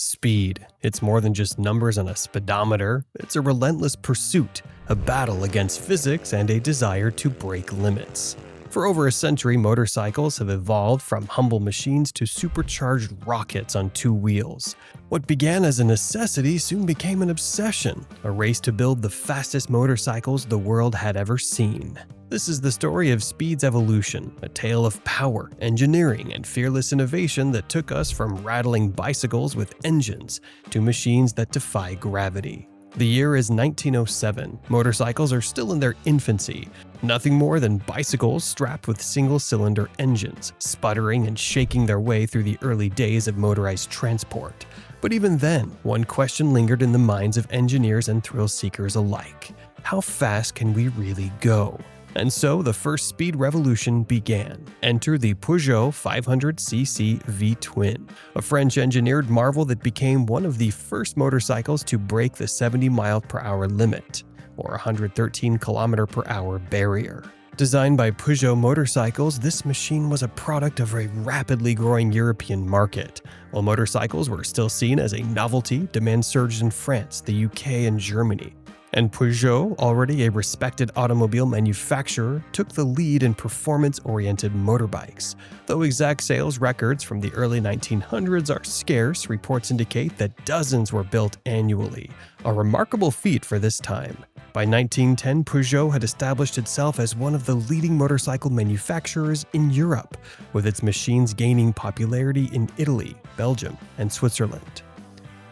Speed. It's more than just numbers on a speedometer. It's a relentless pursuit, a battle against physics, and a desire to break limits. For over a century, motorcycles have evolved from humble machines to supercharged rockets on two wheels. What began as a necessity soon became an obsession, a race to build the fastest motorcycles the world had ever seen. This is the story of speed's evolution, a tale of power, engineering, and fearless innovation that took us from rattling bicycles with engines to machines that defy gravity. The year is 1907. Motorcycles are still in their infancy, nothing more than bicycles strapped with single-cylinder engines, sputtering and shaking their way through the early days of motorized transport. But even then, one question lingered in the minds of engineers and thrill-seekers alike. How fast can we really go? And so the first speed revolution began. Enter the Peugeot 500cc V-twin, a French-engineered marvel that became one of the first motorcycles to break the 70-mile-per-hour limit, or 113 km/h barrier. Designed by Peugeot Motorcycles, this machine was a product of a rapidly growing European market. While motorcycles were still seen as a novelty, demand surged in France, the UK, and Germany. And Peugeot, already a respected automobile manufacturer, took the lead in performance-oriented motorbikes. Though exact sales records from the early 1900s are scarce, reports indicate that dozens were built annually, a remarkable feat for this time. By 1910, Peugeot had established itself as one of the leading motorcycle manufacturers in Europe, with its machines gaining popularity in Italy, Belgium, and Switzerland.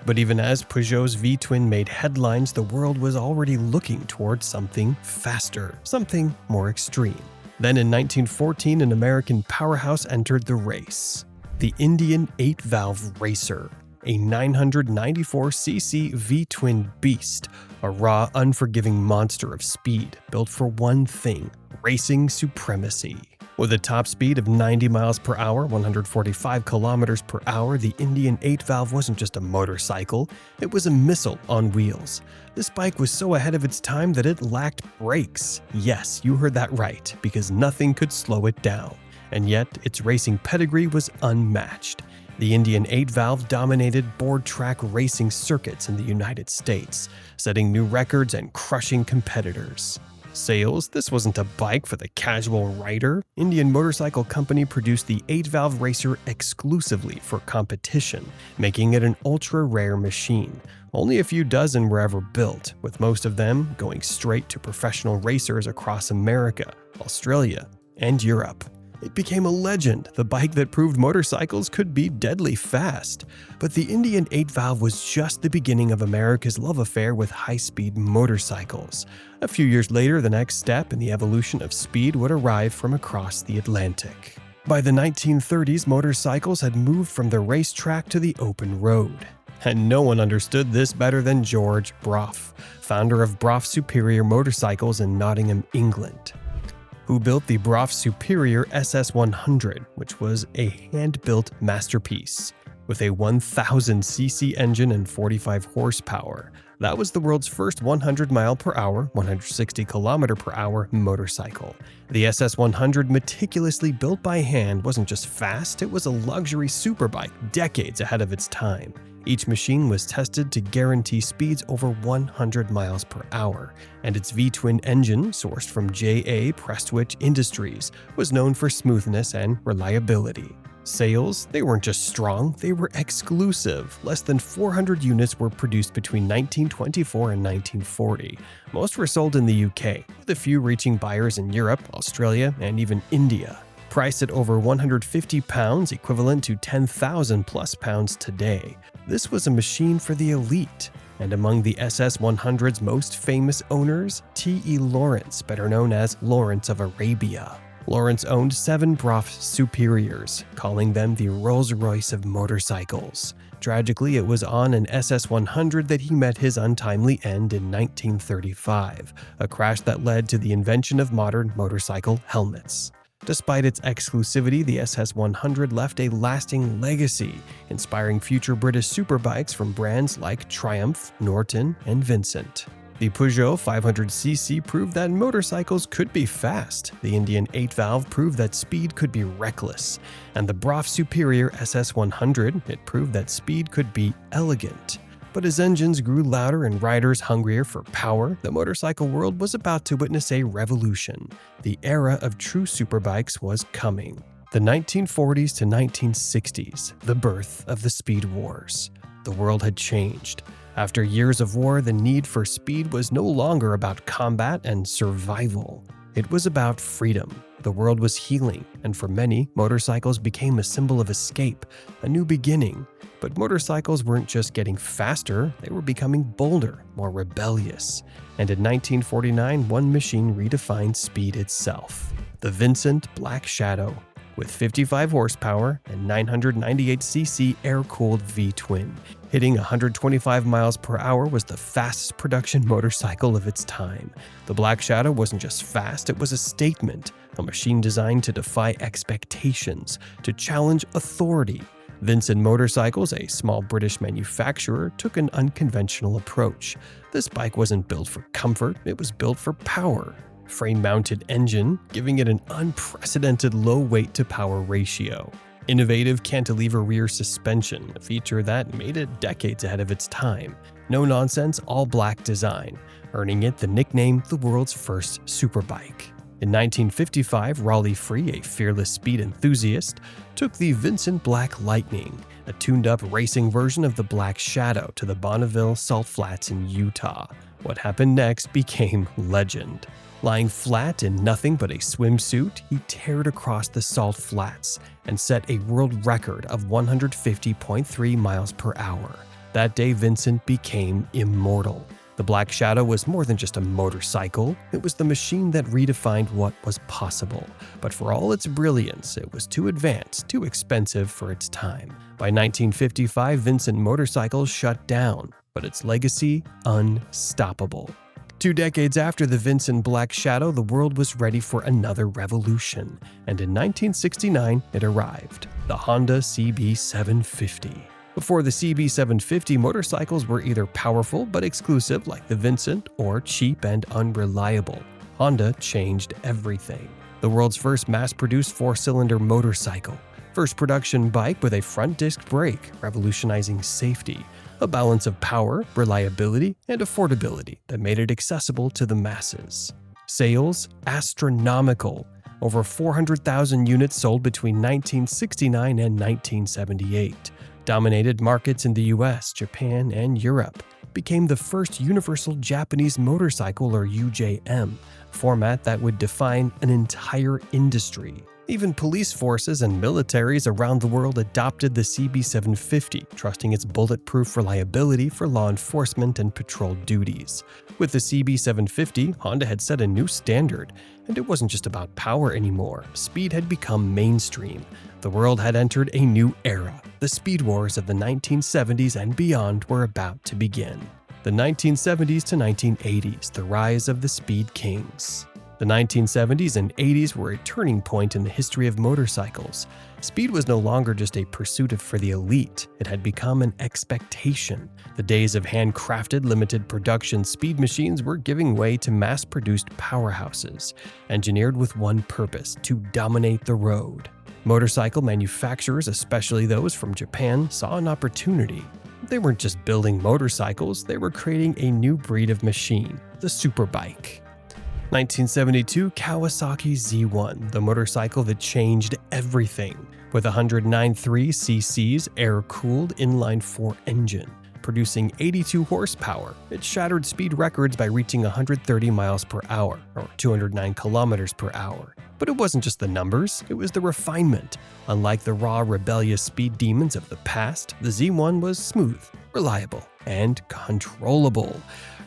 But even as Peugeot's V-twin made headlines, the world was already looking towards something faster, something more extreme. Then in 1914, an American powerhouse entered the race. The Indian 8-valve Racer, a 994cc V-twin beast, a raw, unforgiving monster of speed built for one thing: racing supremacy. With a top speed of 90 miles per hour, 145 kilometers per hour, the Indian 8-valve wasn't just a motorcycle, it was a missile on wheels. This bike was so ahead of its time that it lacked brakes. Yes, you heard that right, because nothing could slow it down. And yet, its racing pedigree was unmatched. The Indian 8-valve dominated board track racing circuits in the United States, setting new records and crushing competitors. Sales: this wasn't a bike for the casual rider. Indian Motorcycle Company produced the 8-valve Racer exclusively for competition, making it an ultra-rare machine. Only a few dozen were ever built, with most of them going straight to professional racers across America, Australia, and Europe. It became a legend, the bike that proved motorcycles could be deadly fast. But the Indian 8-valve was just the beginning of America's love affair with high-speed motorcycles. A few years later, the next step in the evolution of speed would arrive from across the Atlantic. By the 1930s, motorcycles had moved from the racetrack to the open road. And no one understood this better than George Brough, founder of Brough Superior Motorcycles in Nottingham, England, who built the Brough Superior SS100, which was a hand-built masterpiece. With a 1000cc engine and 45 horsepower, that was the world's first 100-mile-per-hour, 160-km/h motorcycle. The SS100, meticulously built by hand, wasn't just fast, it was a luxury superbike decades ahead of its time. Each machine was tested to guarantee speeds over 100 miles per hour, and its V-twin engine, sourced from J.A. Prestwich Industries, was known for smoothness and reliability. Sales: they weren't just strong, they were exclusive. Less than 400 units were produced between 1924 and 1940. Most were sold in the UK, with a few reaching buyers in Europe, Australia, and even India. Priced at over £150, equivalent to 10,000 plus pounds today, this was a machine for the elite. And among the SS100's most famous owners, T.E. Lawrence, better known as Lawrence of Arabia. Lawrence owned 7 Brough Superiors, calling them the Rolls-Royce of motorcycles. Tragically, it was on an SS100 that he met his untimely end in 1935, a crash that led to the invention of modern motorcycle helmets. Despite its exclusivity, the SS100 left a lasting legacy, inspiring future British superbikes from brands like Triumph, Norton, and Vincent. The Peugeot 500cc proved that motorcycles could be fast, the Indian 8-valve proved that speed could be reckless, and the Brough Superior SS100, it proved that speed could be elegant. But as engines grew louder and riders hungrier for power, the motorcycle world was about to witness a revolution. The era of true superbikes was coming. The 1940s to 1960s, the birth of the speed wars. The world had changed. After years of war, the need for speed was no longer about combat and survival. It was about freedom. The world was healing, and for many, motorcycles became a symbol of escape, a new beginning. But motorcycles weren't just getting faster, they were becoming bolder, more rebellious. And in 1949, one machine redefined speed itself. The Vincent Black Shadow. With 55 horsepower and 998cc air-cooled V-twin. Hitting 125 miles per hour was the fastest production motorcycle of its time. The Black Shadow wasn't just fast, it was a statement, a machine designed to defy expectations, to challenge authority. Vincent Motorcycles, a small British manufacturer, took an unconventional approach. This bike wasn't built for comfort, it was built for power. Frame-mounted engine, giving it an unprecedented low weight-to-power ratio. Innovative cantilever rear suspension, a feature that made it decades ahead of its time. No-nonsense, all-black design, earning it the nickname the world's first superbike. In 1955, Raleigh Free, a fearless speed enthusiast, took the Vincent Black Lightning, a tuned-up racing version of the Black Shadow, to the Bonneville Salt Flats in Utah. What happened next became legend. Lying flat in nothing but a swimsuit, he teared across the salt flats and set a world record of 150.3 miles per hour. That day, Vincent became immortal. The Black Shadow was more than just a motorcycle, it was the machine that redefined what was possible. But for all its brilliance, it was too advanced, too expensive for its time. By 1955, Vincent Motorcycles shut down, but its legacy unstoppable. 2 decades after the Vincent Black Shadow, the world was ready for another revolution, and in 1969 it arrived, the Honda CB750. Before the CB750, motorcycles were either powerful but exclusive like the Vincent, or cheap and unreliable. Honda changed everything. The world's first mass-produced 4-cylinder motorcycle, first production bike with a front disc brake, revolutionizing safety, a balance of power, reliability, and affordability that made it accessible to the masses. Sales, astronomical. Over 400,000 units sold between 1969 and 1978. Dominated markets in the US, Japan, and Europe. Became the first universal Japanese motorcycle, or UJM, format that would define an entire industry. Even police forces and militaries around the world adopted the CB750, trusting its bulletproof reliability for law enforcement and patrol duties. With the CB750, Honda had set a new standard, and it wasn't just about power anymore. Speed had become mainstream. The world had entered a new era. The speed wars of the 1970s and beyond were about to begin. The 1970s to 1980s, the rise of the Speed Kings. The 1970s and 80s were a turning point in the history of motorcycles. Speed was no longer just a pursuit for the elite, it had become an expectation. The days of handcrafted, limited production speed machines were giving way to mass-produced powerhouses, engineered with one purpose: to dominate the road. Motorcycle manufacturers, especially those from Japan, saw an opportunity. They weren't just building motorcycles, they were creating a new breed of machine, the superbike. 1972, Kawasaki Z1, the motorcycle that changed everything. With 109.3 air-cooled inline-4 engine, producing 82 horsepower, it shattered speed records by reaching 130 miles per hour, or 209 kilometers per hour. But it wasn't just the numbers, it was the refinement. Unlike the raw, rebellious speed demons of the past, the Z1 was smooth, reliable, and controllable.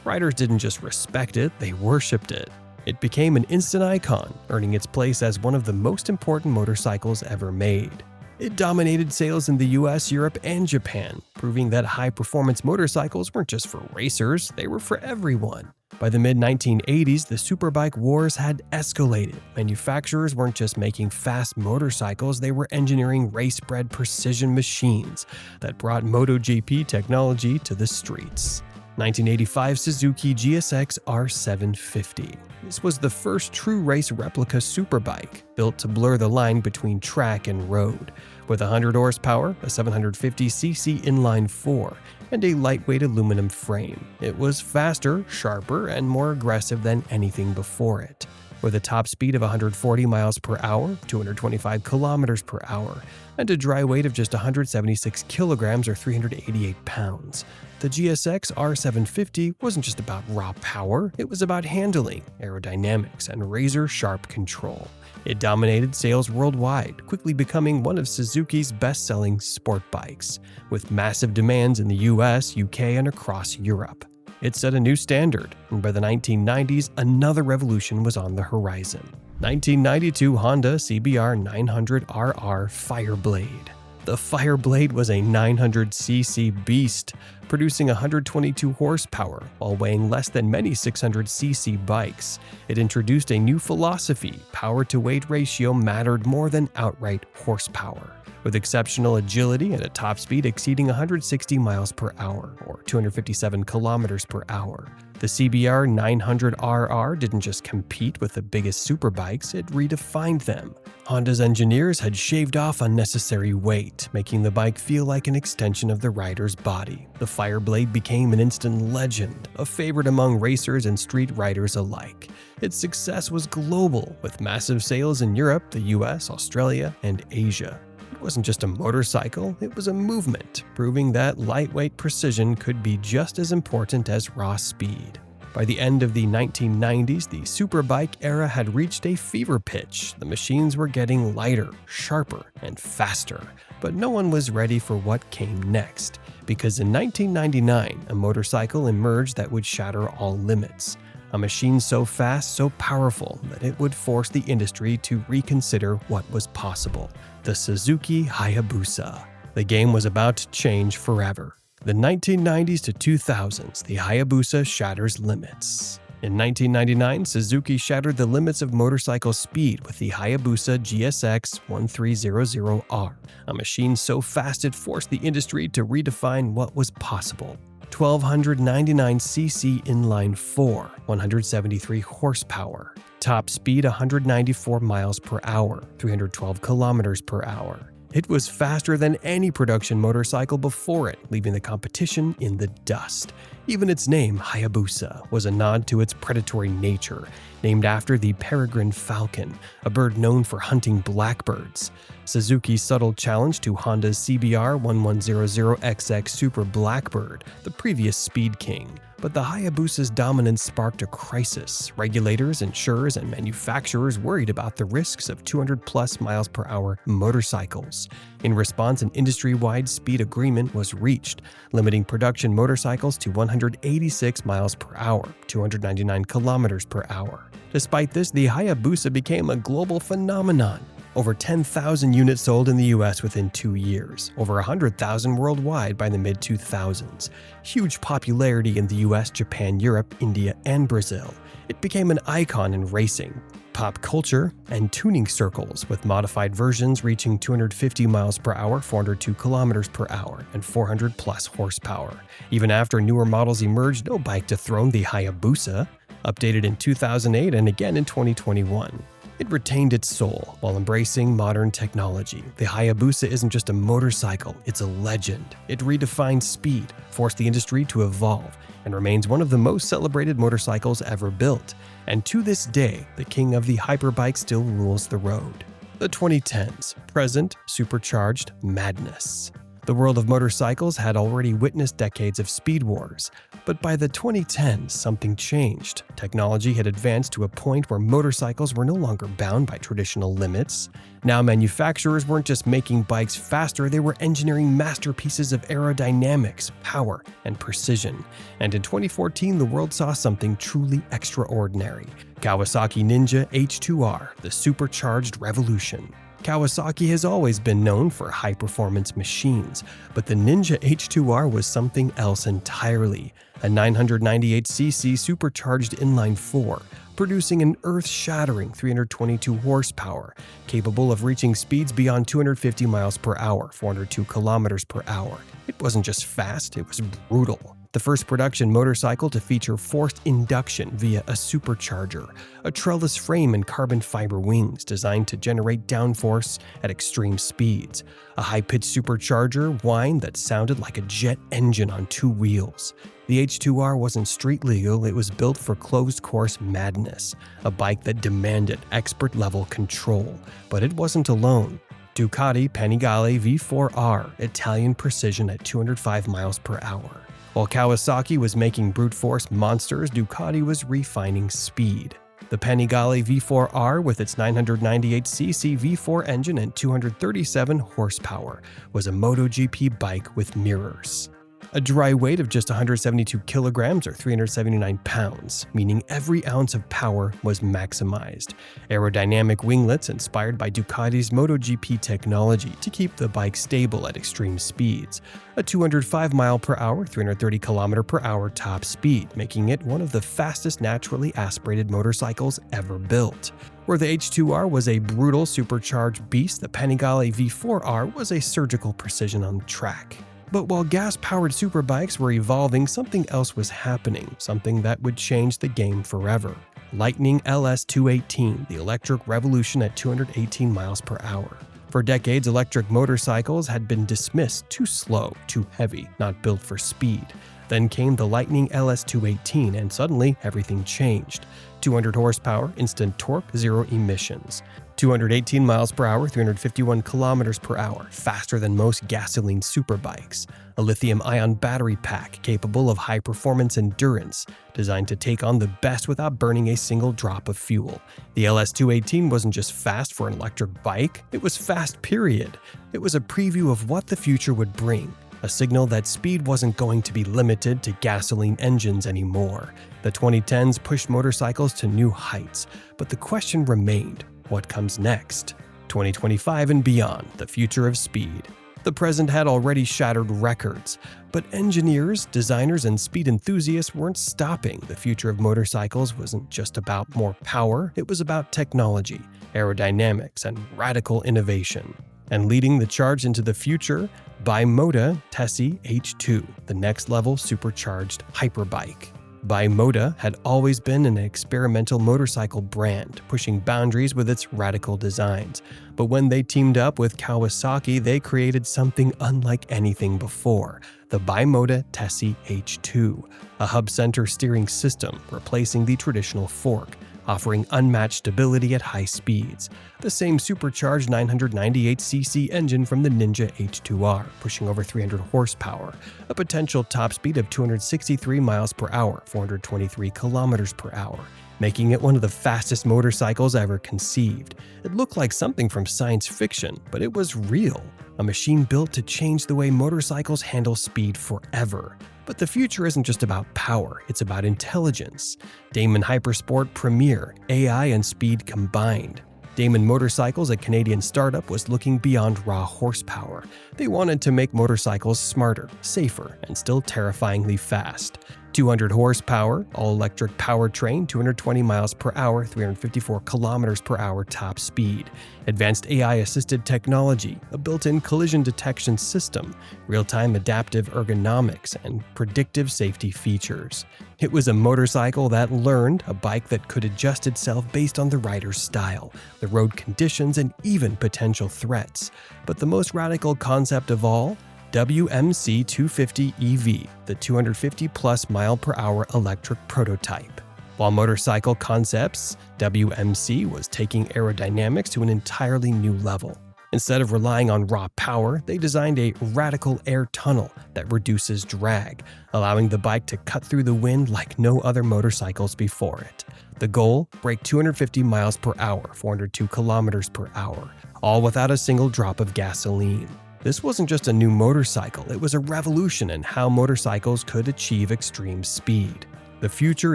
Riders didn't just respect it, they worshipped it. It became an instant icon, earning its place as one of the most important motorcycles ever made. It dominated sales in the US, Europe, and Japan, proving that high-performance motorcycles weren't just for racers, they were for everyone. By the mid-1980s, the superbike wars had escalated. Manufacturers weren't just making fast motorcycles, they were engineering race-bred precision machines that brought MotoGP technology to the streets. 1985 Suzuki GSX R750. This was the first true race replica superbike, built to blur the line between track and road. With 100 horsepower, a 750cc inline-4, and a lightweight aluminum frame, it was faster, sharper, and more aggressive than anything before it. With a top speed of 140 miles per hour, 225 kilometers per hour, and a dry weight of just 176 kilograms or 388 pounds. The GSX R750 wasn't just about raw power, it was about handling, aerodynamics, and razor-sharp control. It dominated sales worldwide, quickly becoming one of Suzuki's best-selling sport bikes, with massive demands in the US, UK, and across Europe. It set a new standard, and by the 1990s, another revolution was on the horizon. 1992 Honda CBR900RR Fireblade. The Fireblade was a 900cc beast, producing 122 horsepower while weighing less than many 600cc bikes. It introduced a new philosophy: power-to-weight ratio mattered more than outright horsepower. With exceptional agility and a top speed exceeding 160 miles per hour, or 257 kilometers per hour. The CBR 900RR didn't just compete with the biggest superbikes, it redefined them. Honda's engineers had shaved off unnecessary weight, making the bike feel like an extension of the rider's body. The Fireblade became an instant legend, a favorite among racers and street riders alike. Its success was global, with massive sales in Europe, the US, Australia, and Asia. It wasn't just a motorcycle, it was a movement, proving that lightweight precision could be just as important as raw speed. By the end of the 1990s, the superbike era had reached a fever pitch. The machines were getting lighter, sharper, and faster. But no one was ready for what came next, because in 1999, a motorcycle emerged that would shatter all limits. A machine so fast, so powerful, that it would force the industry to reconsider what was possible. The Suzuki Hayabusa. The game was about to change forever. The 1990s to 2000s, the Hayabusa shatters limits. In 1999, Suzuki shattered the limits of motorcycle speed with the Hayabusa GSX 1300R, a machine so fast it forced the industry to redefine what was possible. 1299cc inline-4, 173 horsepower. Top speed 194 miles per hour, 312 kilometers per hour. It was faster than any production motorcycle before it, leaving the competition in the dust. Even its name, Hayabusa, was a nod to its predatory nature, named after the peregrine falcon, a bird known for hunting blackbirds. Suzuki's subtle challenge to Honda's CBR 1100XX Super Blackbird, the previous Speed King. But the Hayabusa's dominance sparked a crisis. Regulators, insurers, and manufacturers worried about the risks of 200+ miles per hour motorcycles. In response, an industry-wide speed agreement was reached, limiting production motorcycles to 186 miles per hour, 299 kilometers per hour. Despite this, the Hayabusa became a global phenomenon. Over 10,000 units sold in the US within 2 years, over 100,000 worldwide by the mid-2000s. Huge popularity in the US, Japan, Europe, India, and Brazil. It became an icon in racing, pop culture, and tuning circles, with modified versions reaching 250 miles per hour, 402 kilometers per hour, and 400+ horsepower. Even after newer models emerged, no bike dethroned the Hayabusa, updated in 2008 and again in 2021. It retained its soul while embracing modern technology. The Hayabusa isn't just a motorcycle, it's a legend. It redefined speed, forced the industry to evolve, and remains one of the most celebrated motorcycles ever built. And to this day, the king of the hyperbike still rules the road. The 2010s, present, supercharged madness. The world of motorcycles had already witnessed decades of speed wars, but by the 2010s, something changed. Technology had advanced to a point where motorcycles were no longer bound by traditional limits. Now manufacturers weren't just making bikes faster, they were engineering masterpieces of aerodynamics, power, and precision. And in 2014, the world saw something truly extraordinary. Kawasaki Ninja H2R, the supercharged revolution. Kawasaki has always been known for high-performance machines, but the Ninja H2R was something else entirely. A 998cc supercharged inline-4, producing an earth-shattering 322 horsepower, capable of reaching speeds beyond 250 miles per hour, 402 kilometers per hour. It wasn't just fast, it was brutal. the first production motorcycle to feature forced induction via a supercharger, a trellis frame and carbon fiber wings designed to generate downforce at extreme speeds, a high-pitched supercharger whine that sounded like a jet engine on two wheels. The H2R wasn't street legal, it was built for closed-course madness, a bike that demanded expert-level control. But it wasn't alone. Ducati Panigale V4 R, Italian precision at 205 miles per hour. While Kawasaki was making brute force monsters, Ducati was refining speed. The Panigale V4 R, with its 998cc V4 engine and 237 horsepower, was a MotoGP bike with mirrors. A dry weight of just 172 kilograms or 379 pounds, meaning every ounce of power was maximized. Aerodynamic winglets inspired by Ducati's MotoGP technology to keep the bike stable at extreme speeds. A 205 mile per hour, 330 kilometer per hour top speed, making it one of the fastest naturally aspirated motorcycles ever built. Where the H2R was a brutal supercharged beast, the Panigale V4 R was a surgical precision on the track. But while gas-powered superbikes were evolving, something else was happening, something that would change the game forever. Lightning LS218, the electric revolution at 218 miles per hour. For decades, electric motorcycles had been dismissed, too slow, too heavy, not built for speed. Then came the Lightning LS218, and suddenly everything changed. 200 horsepower, instant torque, zero emissions. 218 miles per hour, 351 kilometers per hour, faster than most gasoline superbikes. A lithium-ion battery pack capable of high-performance endurance, designed to take on the best without burning a single drop of fuel. The LS218 wasn't just fast for an electric bike, it was fast, period. It was a preview of what the future would bring. A signal that speed wasn't going to be limited to gasoline engines anymore. The 2010s pushed motorcycles to new heights, but the question remained, what comes next? 2025 and beyond, the future of speed. The present had already shattered records, but engineers, designers, and speed enthusiasts weren't stopping. The future of motorcycles wasn't just about more power, it was about technology, aerodynamics, and radical innovation. And leading the charge into the future, Bimota Tesi H2, the next-level supercharged hyperbike. Bimota had always been an experimental motorcycle brand, pushing boundaries with its radical designs. But when they teamed up with Kawasaki, they created something unlike anything before, the Bimota Tesi H2, a hub-center steering system replacing the traditional fork, offering unmatched stability at high speeds. The same supercharged 998cc engine from the Ninja H2R, pushing over 300 horsepower, a potential top speed of 263 miles per hour, 423 kilometers per hour, making it one of the fastest motorcycles ever conceived. It looked like something from science fiction, but it was real, a machine built to change the way motorcycles handle speed forever. But the future isn't just about power, it's about intelligence. Damon Hypersport Premier, AI and speed combined. Damon Motorcycles, a Canadian startup, was looking beyond raw horsepower. They wanted to make motorcycles smarter, safer, and still terrifyingly fast. 200 horsepower, all-electric powertrain, 220 miles per hour, 354 kilometers per hour top speed. Advanced AI-assisted technology, a built-in collision detection system, real-time adaptive ergonomics, and predictive safety features. It was a motorcycle that learned, a bike that could adjust itself based on the rider's style, the road conditions, and even potential threats. But the most radical concept of all? WMC 250 EV, the 250-plus mile-per-hour electric prototype. While Motorcycle Concepts, WMC was taking aerodynamics to an entirely new level. Instead of relying on raw power, they designed a radical air tunnel that reduces drag, allowing the bike to cut through the wind like no other motorcycles before it. The goal? Break 250 miles per hour, 402 kilometers per hour, all without a single drop of gasoline. This wasn't just a new motorcycle, it was a revolution in how motorcycles could achieve extreme speed. The future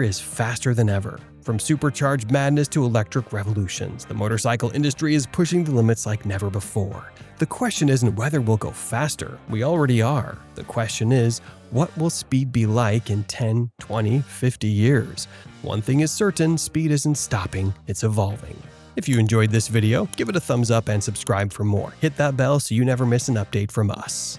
is faster than ever. From supercharged madness to electric revolutions, the motorcycle industry is pushing the limits like never before. The question isn't whether we'll go faster, we already are. The question is, what will speed be like in 10, 20, 50 years? One thing is certain, speed isn't stopping, it's evolving. If you enjoyed this video, give it a thumbs up and subscribe for more. Hit that bell so you never miss an update from us.